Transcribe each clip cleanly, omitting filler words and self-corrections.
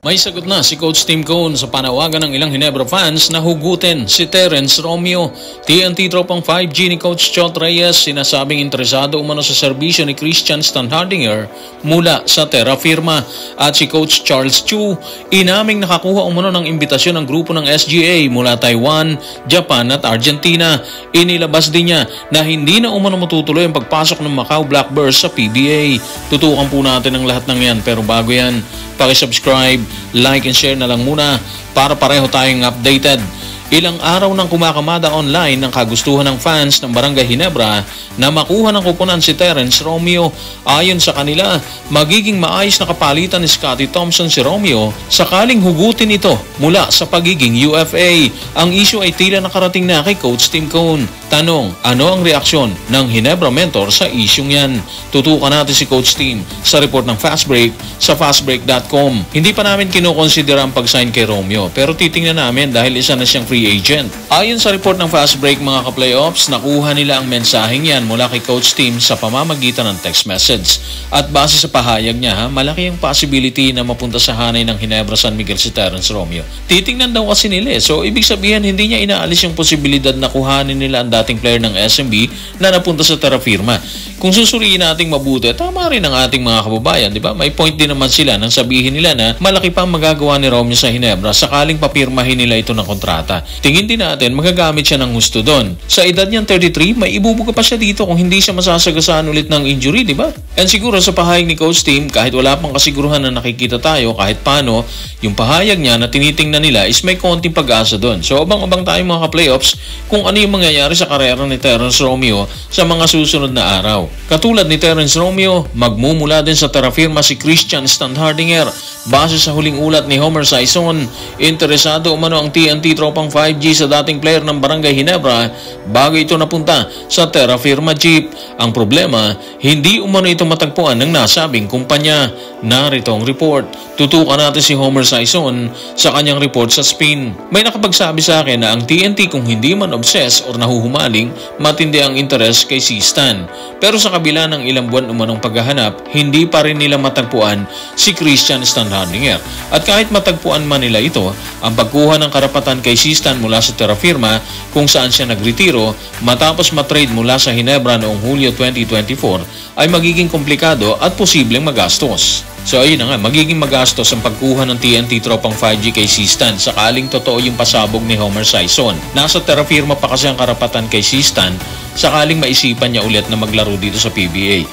May sagot na si Coach Tim Cone sa panawagan ng ilang Ginebra fans na hugutin si Terrence Romeo. TNT tropang 5G ni Coach Chot Reyes sinasabing interesado umano sa serbisyo ni Christian Standhardinger mula sa Terra Firma. At si Coach Charles Chu inaming nakakuha umano ng imbitasyon ng grupo ng SGA mula Taiwan, Japan at Argentina. Inilabas din niya na hindi na umano matutuloy ang pagpasok ng Macau Blackbirds sa PBA. Tutukan po natin ang lahat ng yan, pero bago yan, paki-subscribe, like and share na lang muna para pareho tayong updated. Ilang araw nang kumakamada online ng kagustuhan ng fans ng Barangay Ginebra na makuha ng kupunan si Terrence Romeo. Ayon sa kanila, magiging maayos na kapalitan ni Scottie Thompson si Romeo sakaling hugutin ito mula sa pagiging UFA. Ang issue ay tila nakarating na kay Coach Tim Cone. Tanong, ano ang reaksyon ng Ginebra mentor sa isyung yan? Tutukan natin si Coach Tim sa report ng Fast Break sa fastbreak.com. Hindi pa namin kinukonsidera ang pag-sign kay Romeo, pero titingnan namin dahil isa na siyang free agent. Ayon sa report ng Fast Break mga ka-playoffs, nakuha nila ang mensaheng yan mula kay Coach Tim sa pamamagitan ng text message. At base sa pahayag niya, malaki ang possibility na mapunta sa hanay ng Ginebra San Miguel si Terrence Romeo. Titingnan daw kasi nila so ibig sabihin hindi niya inaalis yung posibilidad na kuhanin nila ang dating player ng SMB na napunta sa Terra Firma. Kung susuriin nating mabuti, tama rin ang ating mga kababayan, di ba? May point din naman sila nang sabihin nila na malaki pa ang magagawa ni Romeo sa Ginebra sakaling papirmahin nila ito ng kontrata. Tingin din natin magagamit siya ng gusto doon. Sa edad niyang 33, may ibubuga pa siya dito kung hindi siya masasagasaan ulit ng injury, di ba? And siguro sa pahayag ni Coach Tim, kahit wala pang kasiguruhan na nakikita tayo, kahit paano, yung pahayag niya na tinitingnan nila is may konting pag-asa doon. So abang-abang tayo mga ka-playoffs kung ano yung mangyayari sa karera ni Terrence Romeo sa mga susunod na araw. Katulad ni Terrence Romeo, magmumula din sa Terra Firma si Christian Standhardinger. Base sa huling ulat ni Homer Saison, interesado umano ang TNT tropang 5G sa dating player ng Barangay Ginebra bago ito napunta sa Terra Firma Jeep. Ang problema, hindi umano ito matagpuan ng nasabing kumpanya. Narito ang report. Tutukan natin si Homer Saison sa kanyang report sa Spin. May nakapagsabi sa akin na ang TNT kung hindi man obsessed or nahuhumaling, matindi ang interest kay C-Stan. Pero sa kabila ng ilang buwan umanong paghahanap, hindi pa rin nila matagpuan si Christian Standhardinger. At kahit matagpuan man nila ito, ang pagkuha ng karapatan kay C-Stan mula sa Terra Firma kung saan siya nagretiro matapos matrade mula sa Ginebra noong Hulyo 2024 ay magiging komplikado at posibleng magastos. So ayun na nga, magiging magastos ang pagkuha ng TNT tropang 5G kay C-Stan sakaling totoo yung pasabog ni Homer Saison. Nasa Terra Firma pa kasi ang karapatan kay C-Stan sakaling maisipan niya ulit na maglaro dito sa PBA.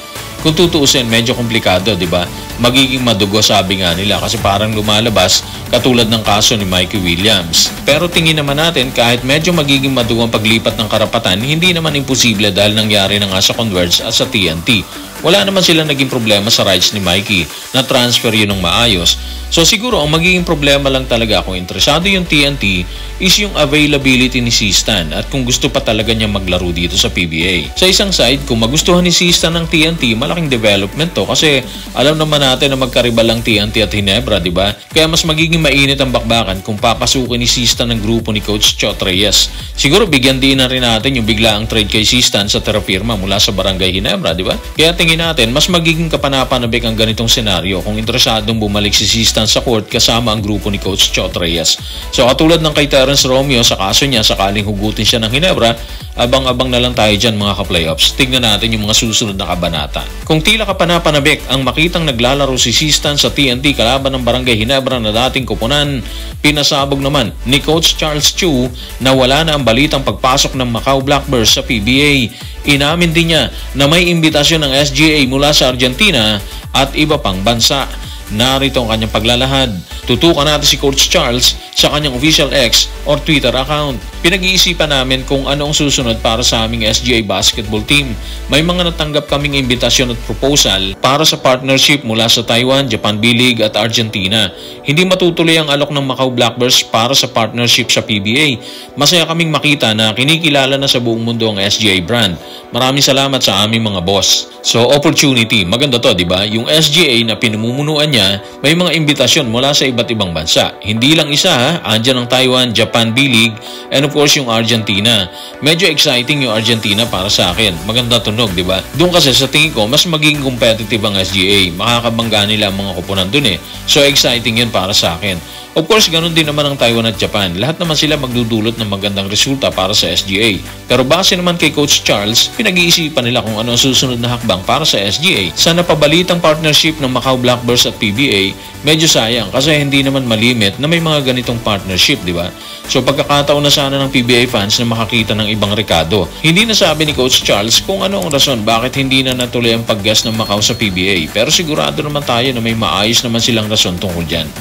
Kung tutuusin, medyo komplikado, di ba? Magiging madugo sabi nga nila kasi parang lumalabas katulad ng kaso ni Mikey Williams. Pero tingin naman natin kahit medyo magiging madugo ang paglipat ng karapatan, hindi naman imposible dahil nangyari na nga sa Converge at sa TNT. Wala naman silang naging problema sa rights ni Mikey na transfer yun ng maayos. So siguro ang magiging problema lang talaga kung interesado yung TNT is yung availability ni C-Stan at kung gusto pa talaga niya maglaro dito sa PBA. Sa isang side, kung magustuhan ni C-Stan ng TNT, malaking development to kasi alam naman natin na magkaribal lang TNT at Ginebra, di ba? Kaya mas magiging mainit ang bakbakan kung papasukin ni C-Stan ng grupo ni Coach Chot Reyes. Siguro bigyan din na rin natin yung biglaang trade kay C-Stan sa Terra Firma mula sa Barangay Ginebra, di ba? Kaya tingin natin, mas magiging kapanapanabik ang ganitong senaryo kung interesadong bumalik si C-Stan sa court kasama ang grupo ni Coach Chot Reyes. So katulad ng kay Terrence Romeo sa kaso niya sakaling hugutin siya ng Ginebra, abang-abang na lang tayo dyan mga ka-playoffs. Tignan natin yung mga susunod na kabanata. Kung tila kapanapanabik ang makitang naglalaro si C-Stan sa TNT kalaban ng Barangay Ginebra na dating kupunan, pinasabog naman ni Coach Charles Chu na wala na ang balitang pagpasok ng Macau Blackbirds sa PBA. Inamin din niya na may imbitasyon ng SGA mula sa Argentina at iba pang bansa. Narito ang kanyang paglalahad. Tutukan natin si Coach Charles sa kanyang official X or Twitter account. Pinag-iisipan namin kung ano ang susunod para sa aming SGA basketball team. May mga natanggap kaming imbitasyon at proposal para sa partnership mula sa Taiwan, Japan B-League at Argentina. Hindi matutuloy ang alok ng Macau Blackbirds para sa partnership sa PBA. Masaya kaming makita na kinikilala na sa buong mundo ang SGA brand. Maraming salamat sa aming mga boss. So opportunity, maganda to, di ba? Yung SGA na pinamumunuan niya, may mga imbitasyon mula sa iba't ibang bansa. Hindi lang isa, pa, andyan ang Taiwan, Japan B-League, and of course yung Argentina. Medyo exciting yung Argentina para sa akin. Maganda tunog, di ba? Doon kasi sa tingin ko, mas magiging competitive ang SGA. Makakabangga nila ang mga koponan doon eh. So exciting yun para sa akin. Of course, ganun din naman ang Taiwan at Japan. Lahat naman sila magdudulot ng magandang resulta para sa SGA. Pero base naman kay Coach Charles, pinag-iisipan nila kung ano ang susunod na hakbang para sa SGA. Sa napabalitang partnership ng Macau Blackbirds at PBA, medyo sayang kasi hindi naman malimit na may mga ganitong partnership, di ba? So pagkakataon na sana ng PBA fans na makakita ng ibang rekado. Hindi nasabi ni Coach Charles kung ano ang rason bakit hindi na natuloy ang paggas ng Macau sa PBA. Pero sigurado naman tayo na may maayos naman silang rason tungkol dyan.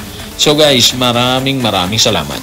So guys, maraming salamat.